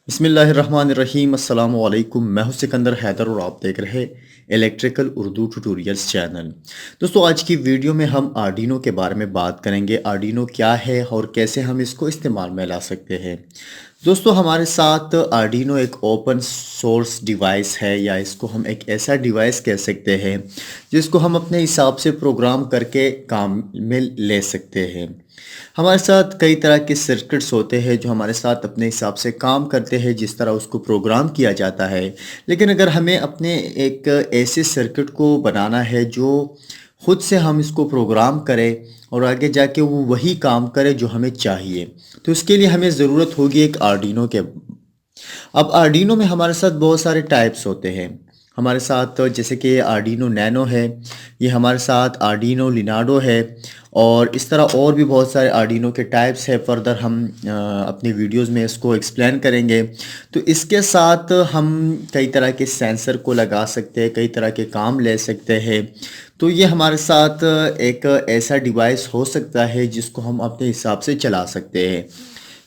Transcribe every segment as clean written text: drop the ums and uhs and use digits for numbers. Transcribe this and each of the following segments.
बिस्मिल्लाहिर्रहमानिर्रहीम अस्सलाम वालेकुम। मैं हूं सिकंदर हैदर और आप देख रहे इलेक्ट्रिकल उर्दू ट्यूटोरियल्स चैनल। दोस्तों आज की वीडियो में हम आर्डिनो के बारे में बात करेंगे। आर्डिनो क्या है और कैसे हम इसको इस्तेमाल में ला सकते हैं। दोस्तों हमारे साथ आर्डिनो एक ओपन सोर्स डिवाइस है, या इसको हम एक ऐसा डिवाइस कह सकते हैं जिसको हम अपने हिसाब से प्रोग्राम करके काम में ले सकते हैं। हमारे साथ कई तरह के सर्किट्स होते हैं जो हमारे साथ अपने हिसाब से काम करते हैं जिस तरह उसको प्रोग्राम किया जाता है। लेकिन अगर हमें अपने एक ऐसे सर्किट को बनाना है जो खुद से हम इसको प्रोग्राम करें और आगे जाके वो वही काम करे जो हमें चाहिए, तो इसके लिए हमें ज़रूरत होगी एक आर्डिनो के। अब आर्डिनो में हमारे साथ बहुत सारे टाइप्स होते हैं। हमारे साथ जैसे कि आर्डिनो नैनो है, ये हमारे साथ आर्डिनो लिनाडो है, और इस तरह और भी बहुत सारे आर्डिनो के टाइप्स है। फर्दर हम अपनी वीडियोस में इसको एक्सप्लेन करेंगे। तो इसके साथ हम कई तरह के सेंसर को लगा सकते हैं, कई तरह के काम ले सकते हैं। तो ये हमारे साथ एक ऐसा डिवाइस हो सकता है जिसको हम अपने हिसाब से चला सकते हैं।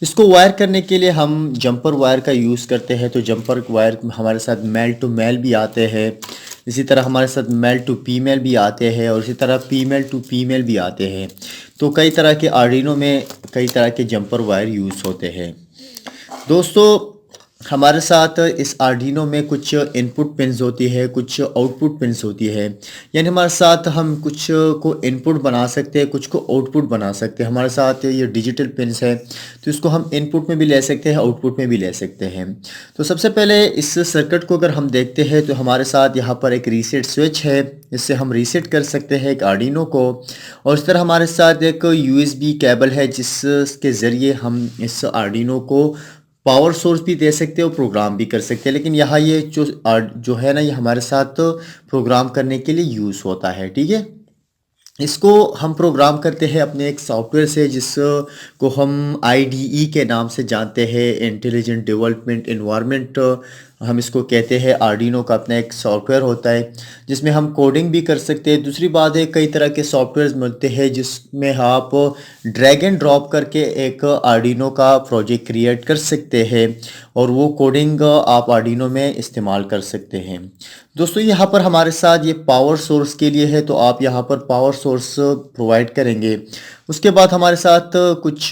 इसको वायर करने के लिए हम जंपर वायर का यूज़ करते हैं। तो जंपर वायर हमारे साथ मेल टू मेल भी आते हैं, इसी तरह हमारे साथ मेल टू फीमेल भी आते हैं, और इसी तरह फीमेल टू फीमेल भी आते हैं। तो कई तरह के आर्डिनो में कई तरह के जंपर वायर यूज़ होते हैं। दोस्तों हमारे साथ इस आर्डिनो में कुछ इनपुट पिन्स होती है, कुछ आउटपुट पिन्स होती है। यानी हमारे साथ हम कुछ को इनपुट बना सकते हैं, कुछ को आउटपुट बना सकते हैं। हमारे साथ ये डिजिटल पिन्स है, तो इसको हम इनपुट में भी ले सकते हैं, आउटपुट में भी ले सकते हैं। तो सबसे पहले इस सर्किट को अगर हम देखते हैं तो हमारे साथ यहाँ पर एक रीसेट स्विच है, इससे हम रीसेट कर सकते हैं एक आर्डिनो को। और इस तरह हमारे साथ एक यूएसबी केबल है जिसके ज़रिए हम इस आर्डिनो को पावर सोर्स भी दे सकते हैं और प्रोग्राम भी कर सकते हैं। लेकिन यहाँ ये जो है ना, ये हमारे साथ प्रोग्राम करने के लिए यूज़ होता है। ठीक है, इसको हम प्रोग्राम करते हैं अपने एक सॉफ्टवेयर से जिसको हम आईडीई के नाम से जानते हैं, इंटेलिजेंट डेवलपमेंट इन्वायरमेंट हम इसको कहते हैं। आर्डिनो का अपना एक सॉफ्टवेयर होता है जिसमें हम कोडिंग भी कर सकते हैं। दूसरी बात है, कई तरह के सॉफ्टवेयर्स मिलते हैं जिसमें आप ड्रैग एंड ड्रॉप करके एक आर्डिनो का प्रोजेक्ट क्रिएट कर सकते हैं, और वो कोडिंग आप आर्डिनो में इस्तेमाल कर सकते हैं। दोस्तों यहाँ पर हमारे साथ ये पावर सोर्स के लिए है, तो आप यहाँ पर पावर सोर्स प्रोवाइड करेंगे। उसके बाद हमारे साथ कुछ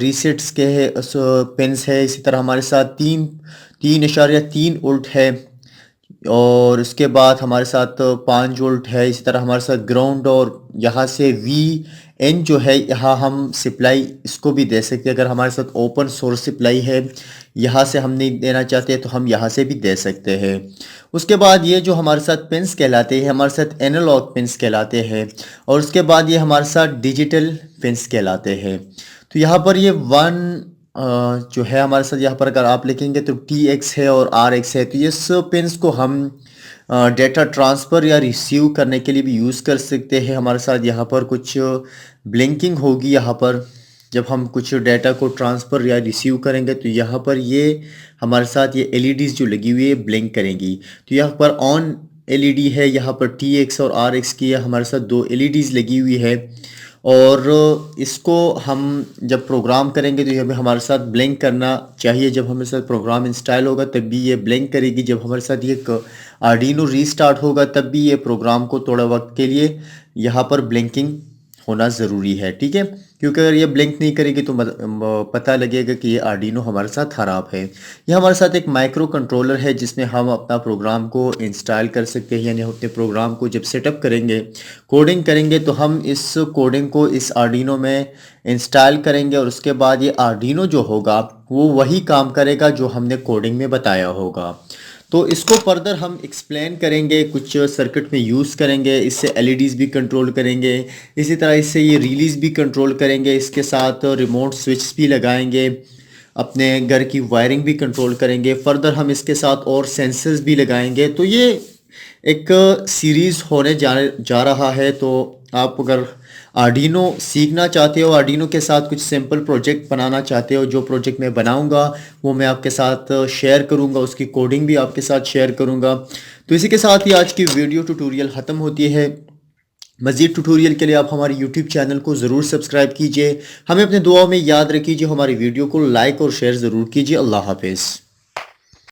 रीसेट्स के पिन्स है। इसी तरह हमारे साथ 3.3 वोल्ट है, और इसके बाद हमारे साथ 5 वोल्ट है। इसी तरह हमारे साथ ग्राउंड, और यहाँ से VN जो है, यहाँ हम सप्लाई इसको भी दे सकते हैं। अगर हमारे साथ ओपन सोर्स सप्लाई है, यहाँ से हम नहीं देना चाहते तो हम यहाँ से भी दे सकते हैं। उसके बाद ये जो हमारे साथ पिन्स कहलाते हैं, हमारे साथ एनालॉग पिन्स कहलाते हैं, और उसके बाद ये हमारे साथ डिजिटल पिन्स कहलाते हैं। तो यहाँ पर ये जो है हमारे साथ, यहाँ पर अगर आप लिखेंगे तो TX है और RX है। तो ये सब पिन्स को हम डेटा ट्रांसफ़र या रिसीव करने के लिए भी यूज़ कर सकते हैं। हमारे साथ यहाँ पर कुछ ब्लिंकिंग होगी, यहाँ पर जब हम कुछ डेटा को ट्रांसफ़र या रिसीव करेंगे तो यहाँ पर ये हमारे साथ ये LEDs जो लगी हुई है ब्लिंक करेंगी। तो यहाँ पर ऑन LED है, यहाँ पर TX और RX की हमारे साथ 2 LEDs लगी हुई है, और इसको हम जब प्रोग्राम करेंगे तो ये हमारे साथ ब्लिंक करना चाहिए। जब हमारे साथ प्रोग्राम इंस्टॉल होगा तब भी ये ब्लिंक करेगी। जब हमारे साथ ये आर्डिनो रीस्टार्ट होगा तब भी ये प्रोग्राम को थोड़ा वक्त के लिए यहाँ पर ब्लिंकिंग होना ज़रूरी है। ठीक है, क्योंकि अगर ये ब्लिंक नहीं करेगी तो पता लगेगा कि ये आर्डिनो हमारे साथ ख़राब है। ये हमारे साथ एक माइक्रो कंट्रोलर है जिसमें हम अपना प्रोग्राम को इंस्टॉल कर सकते हैं। यानी हम अपने प्रोग्राम को जब सेटअप करेंगे, कोडिंग करेंगे, तो हम इस कोडिंग को इस आर्डिनो में इंस्टॉल करेंगे, और उसके बाद ये आर्डिनो जो होगा वो वही काम करेगा जो हमने कोडिंग में बताया होगा। तो इसको फर्दर हम एक्सप्लेन करेंगे, कुछ सर्किट में यूज़ करेंगे। इससे LEDs भी कंट्रोल करेंगे, इसी तरह इससे ये रिलीज़ भी कंट्रोल करेंगे। इसके साथ रिमोट स्विच भी लगाएंगे, अपने घर की वायरिंग भी कंट्रोल करेंगे। फर्दर हम इसके साथ और सेंसर्स भी लगाएंगे। तो ये एक सीरीज़ होने जा रहा है। तो आप अगर आर्डिनो सीखना चाहते हो, आर्डिनो के साथ कुछ सिंपल प्रोजेक्ट बनाना चाहते हो, जो प्रोजेक्ट मैं बनाऊंगा वो मैं आपके साथ शेयर करूंगा, उसकी कोडिंग भी आपके साथ शेयर करूंगा। तो इसी के साथ ही आज की वीडियो ट्यूटोरियल ख़त्म होती है। मज़ीद ट्यूटोरियल के लिए आप हमारे यूट्यूब चैनल को ज़रूर सब्सक्राइब कीजिए। हमें अपने दुआओं में याद रखिए। हमारी वीडियो को लाइक और शेयर ज़रूर कीजिए। अल्लाह हाफिज़।